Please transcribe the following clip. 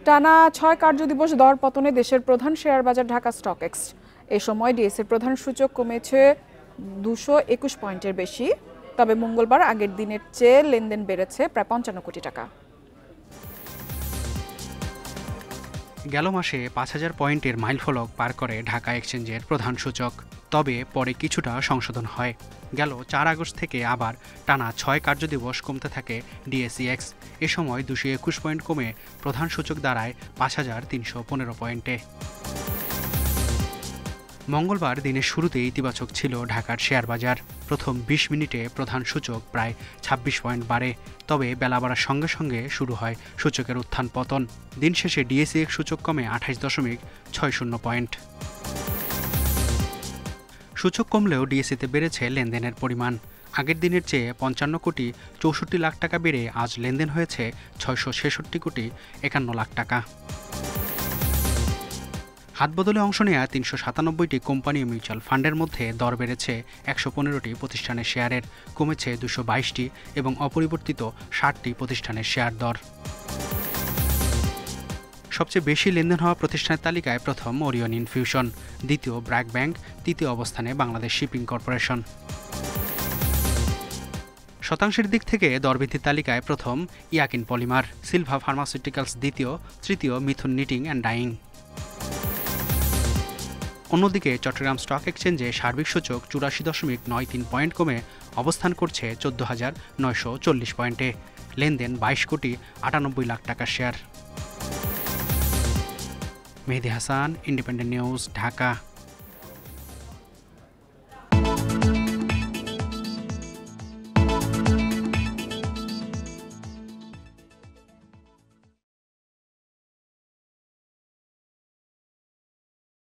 টানা 6 কার্যদিবস দর পতনে দেশের প্রধান শেয়ার বাজার ঢাকা স্টক এক্সচেঞ্জ। এ সময় ডিএসইর প্রধান সূচক কমেছে 221 পয়েন্টের বেশি। তবে মঙ্গলবার আগের দিনের চেয়ে লেনদেন বেড়েছে প্রায় 55 কোটি টাকা। গেল মাসে 5,000 পয়েন্টের মাইলফলক পার করে ঢাকা এক্সচেঞ্জের প্রধান সূচক। তবে পরে কিছুটা সংশোধন হয়। গেল 4 আগস্ট থেকে আবার টানা 6 কার্যদিবস কমতে থাকে ডিএসইএক্স। এ সময় 221 পয়েন্ট কমে প্রধান সূচক দাঁড়ায় 5,315 পয়েন্টে। মঙ্গলবার দিনের শুরুতে ইতিবাচক ছিল ঢাকার শেয়ার বাজার। প্রথম 20 মিনিটে প্রধান সূচক প্রায় 26 পয়েন্ট বাড়ে। তবে বেলা বাড়ার সঙ্গে সঙ্গে শুরু হয় সূচকের উত্থান পতন। দিন শেষে ডিএসইএক্স সূচক কমে 28.60 পয়েন্ট। সূচক কমলেও ডিএসইতে বেড়েছে লেনদেনের পরিমাণ। আগের দিনের চেয়ে 55 কোটি 64 লাখ টাকা বেড়ে আজ লেনদেন হয়েছে 666 কোটি 51 লাখ টাকা। হাতবদলে অংশ নেয়া 397টি কোম্পানি ও মিউচুয়াল ফান্ডের মধ্যে দর বেড়েছে 115টি প্রতিষ্ঠানের শেয়ারের, কমেছে 222টি এবং অপরিবর্তিত 60টি প্রতিষ্ঠানের শেয়ার দর। সবচেয়ে বেশি লেনদেন হওয়া প্রতিষ্ঠানের তালিকায় প্রথম ওরিয়ন ইনফিউশন, দ্বিতীয় ব্র্যাক ব্যাংক, তৃতীয় অবস্থানে বাংলাদেশ শিপিং কর্পোরেশন। শতাংশের দিক থেকে দরবৃদ্ধির তালিকায় প্রথম ইয়াকিন পলিমার, সিলভা ফার্মাসিউটিক্যালস দ্বিতীয়, তৃতীয় মিথুন নিটিং অ্যান্ড ডাইং। অন্যদিকে চট্টগ্রাম স্টক এক্সচেঞ্জে সার্বিক সূচক 84.93 পয়েন্ট কমে অবস্থান করছে 14,940 পয়েন্টে। লেনদেন 22 কোটি 98 লাখ টাকার শেয়ার। মেহেদী হাসান, ইন্ডিপেন্ডেন্ট নিউজ, ঢাকা।